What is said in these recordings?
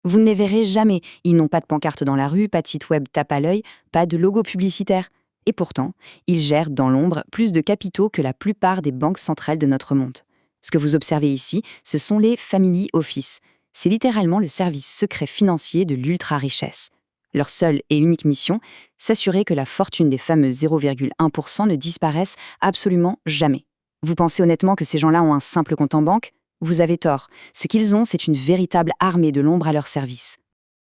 Vous ne les verrez jamais. Ils n'ont pas de pancarte dans la rue, pas de site web tape à l'œil, pas de logo publicitaire. Et pourtant, ils gèrent dans l'ombre plus de capitaux que la plupart des banques centrales de notre monde. Ce que vous observez ici, ce sont les Family Office. C'est littéralement le service secret financier de l'ultra-richesse. Leur seule et unique mission, s'assurer que la fortune des fameux 0,1% ne disparaisse absolument jamais. Vous pensez honnêtement que ces gens-là ont un simple compte en banque ? Vous avez tort. Ce qu'ils ont, c'est une véritable armée de l'ombre à leur service.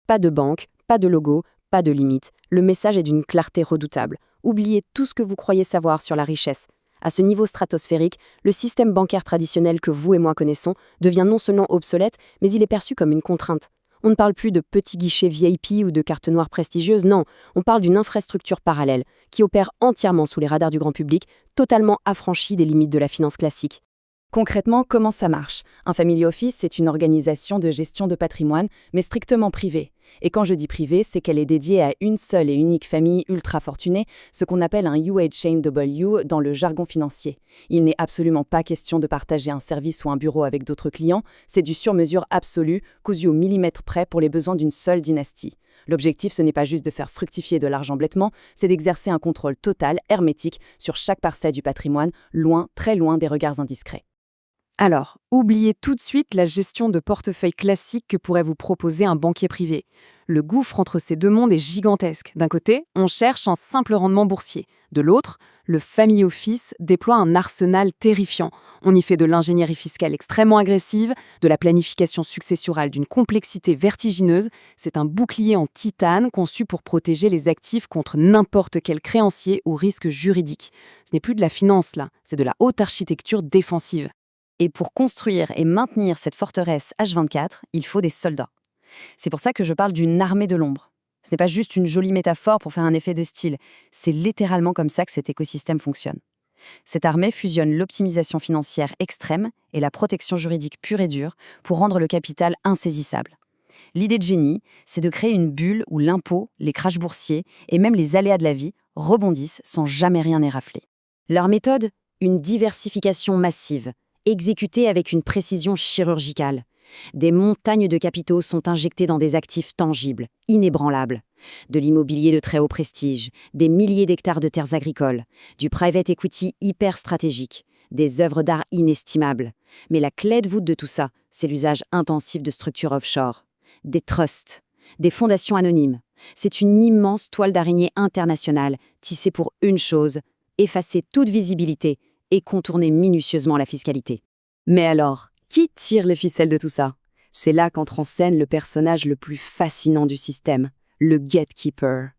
Pas de banque, pas de logo, pas de limite. Le message est d'une clarté redoutable. Oubliez tout ce que vous croyez savoir sur la richesse. À ce niveau stratosphérique, le système bancaire traditionnel que vous et moi connaissons devient non seulement obsolète, mais il est perçu comme une contrainte. On ne parle plus de petits guichets VIP ou de cartes noires prestigieuses, non, on parle d'une infrastructure parallèle qui opère entièrement sous les radars du grand public, totalement affranchie des limites de la finance classique. Concrètement, comment ça marche ? Un family office, c'est une organisation de gestion de patrimoine, mais strictement privée. Et quand je dis privée, c'est qu'elle est dédiée à une seule et unique famille ultra fortunée, ce qu'on appelle un UHNW dans le jargon financier. Il n'est absolument pas question de partager un service ou un bureau avec d'autres clients, c'est du sur-mesure absolu, cousu au millimètre près pour les besoins d'une seule dynastie. L'objectif, ce n'est pas juste de faire fructifier de l'argent bêtement, c'est d'exercer un contrôle total, hermétique, sur chaque parcelle du patrimoine, loin, très loin des regards indiscrets. Alors, oubliez tout de suite la gestion de portefeuille classique que pourrait vous proposer un banquier privé. Le gouffre entre ces deux mondes est gigantesque. D'un côté, on cherche un simple rendement boursier. De l'autre, le family office déploie un arsenal terrifiant. On y fait de l'ingénierie fiscale extrêmement agressive, de la planification successorale d'une complexité vertigineuse. C'est un bouclier en titane conçu pour protéger les actifs contre n'importe quel créancier ou risque juridique. Ce n'est plus de la finance, là, c'est de la haute architecture défensive. Et pour construire et maintenir cette forteresse H24, il faut des soldats. C'est pour ça que je parle d'une armée de l'ombre. Ce n'est pas juste une jolie métaphore pour faire un effet de style, c'est littéralement comme ça que cet écosystème fonctionne. Cette armée fusionne l'optimisation financière extrême et la protection juridique pure et dure pour rendre le capital insaisissable. L'idée de génie, c'est de créer une bulle où l'impôt, les crashs boursiers et même les aléas de la vie rebondissent sans jamais rien érafler. Leur méthode ? Une diversification massive, exécutée avec une précision chirurgicale. Des montagnes de capitaux sont injectés dans des actifs tangibles, inébranlables. De l'immobilier de très haut prestige, des milliers d'hectares de terres agricoles, du private equity hyper stratégique, des œuvres d'art inestimables. Mais la clé de voûte de tout ça, c'est l'usage intensif de structures offshore. Des trusts, des fondations anonymes. C'est une immense toile d'araignée internationale, tissée pour une chose, effacer toute visibilité et contourner minutieusement la fiscalité. Mais alors, qui tire les ficelles de tout ça ? C'est là qu'entre en scène le personnage le plus fascinant du système, le gatekeeper,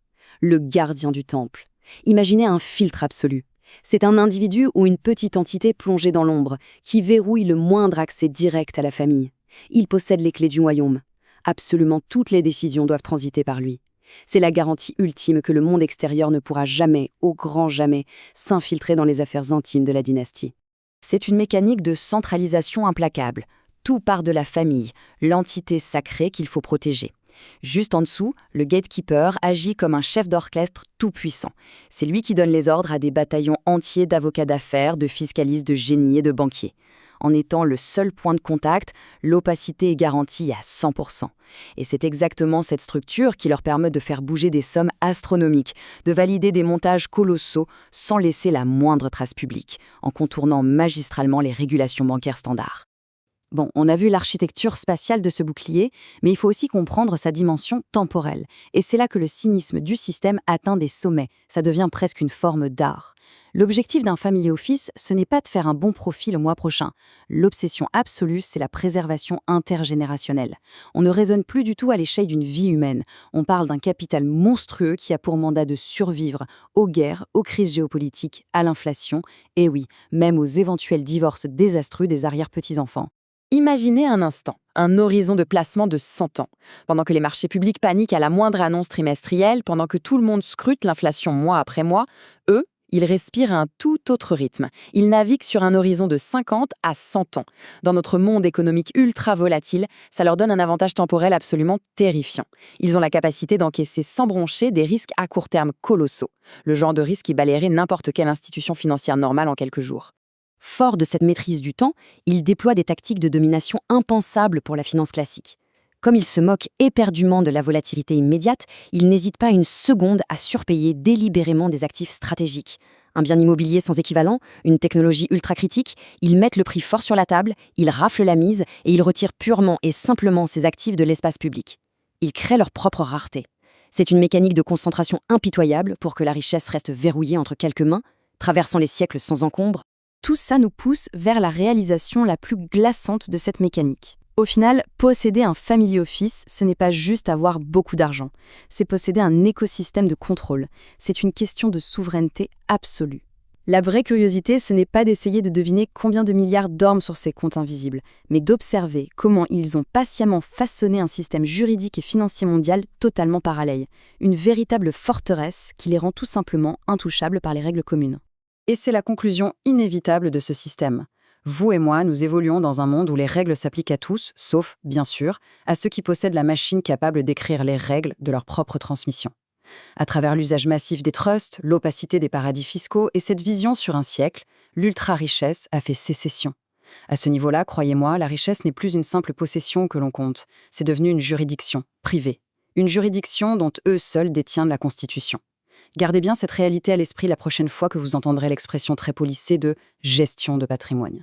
le gardien du temple. Imaginez un filtre absolu. C'est un individu ou une petite entité plongée dans l'ombre, qui verrouille le moindre accès direct à la famille. Il possède les clés du royaume. Absolument toutes les décisions doivent transiter par lui. C'est la garantie ultime que le monde extérieur ne pourra jamais, au grand jamais, s'infiltrer dans les affaires intimes de la dynastie. C'est une mécanique de centralisation implacable. Tout part de la famille, l'entité sacrée qu'il faut protéger. Juste en dessous, le gatekeeper agit comme un chef d'orchestre tout-puissant. C'est lui qui donne les ordres à des bataillons entiers d'avocats d'affaires, de fiscalistes, de génies et de banquiers. En étant le seul point de contact, l'opacité est garantie à 100%. Et c'est exactement cette structure qui leur permet de faire bouger des sommes astronomiques, de valider des montages colossaux sans laisser la moindre trace publique, en contournant magistralement les régulations bancaires standards. Bon, on a vu l'architecture spatiale de ce bouclier, mais il faut aussi comprendre sa dimension temporelle. Et c'est là que le cynisme du système atteint des sommets. Ça devient presque une forme d'art. L'objectif d'un family office, ce n'est pas de faire un bon profit le mois prochain. L'obsession absolue, c'est la préservation intergénérationnelle. On ne raisonne plus du tout à l'échelle d'une vie humaine. On parle d'un capital monstrueux qui a pour mandat de survivre aux guerres, aux crises géopolitiques, à l'inflation, et oui, même aux éventuels divorces désastreux des arrière-petits-enfants. Imaginez un instant, un horizon de placement de 100 ans. Pendant que les marchés publics paniquent à la moindre annonce trimestrielle, pendant que tout le monde scrute l'inflation mois après mois, eux, ils respirent à un tout autre rythme. Ils naviguent sur un horizon de 50 à 100 ans. Dans notre monde économique ultra volatile, ça leur donne un avantage temporel absolument terrifiant. Ils ont la capacité d'encaisser sans broncher des risques à court terme colossaux. Le genre de risque qui balayerait n'importe quelle institution financière normale en quelques jours. Fort de cette maîtrise du temps, il déploie des tactiques de domination impensables pour la finance classique. Comme ils se moquent éperdument de la volatilité immédiate, ils n'hésitent pas une seconde à surpayer délibérément des actifs stratégiques. Un bien immobilier sans équivalent, une technologie ultra critique, ils mettent le prix fort sur la table, ils raflent la mise et ils retirent purement et simplement ces actifs de l'espace public. Ils créent leur propre rareté. C'est une mécanique de concentration impitoyable pour que la richesse reste verrouillée entre quelques mains, traversant les siècles sans encombre. Tout ça nous pousse vers la réalisation la plus glaçante de cette mécanique. Au final, posséder un family office, ce n'est pas juste avoir beaucoup d'argent. C'est posséder un écosystème de contrôle. C'est une question de souveraineté absolue. La vraie curiosité, ce n'est pas d'essayer de deviner combien de milliards dorment sur ces comptes invisibles, mais d'observer comment ils ont patiemment façonné un système juridique et financier mondial totalement parallèle. Une véritable forteresse qui les rend tout simplement intouchables par les règles communes. Et c'est la conclusion inévitable de ce système. Vous et moi, nous évoluons dans un monde où les règles s'appliquent à tous, sauf, bien sûr, à ceux qui possèdent la machine capable d'écrire les règles de leur propre transmission. À travers l'usage massif des trusts, l'opacité des paradis fiscaux et cette vision sur un siècle, l'ultra-richesse a fait sécession. À ce niveau-là, croyez-moi, la richesse n'est plus une simple possession que l'on compte, c'est devenu une juridiction, privée. Une juridiction dont eux seuls détiennent la Constitution. Gardez bien cette réalité à l'esprit la prochaine fois que vous entendrez l'expression très polissée de « gestion de patrimoine ».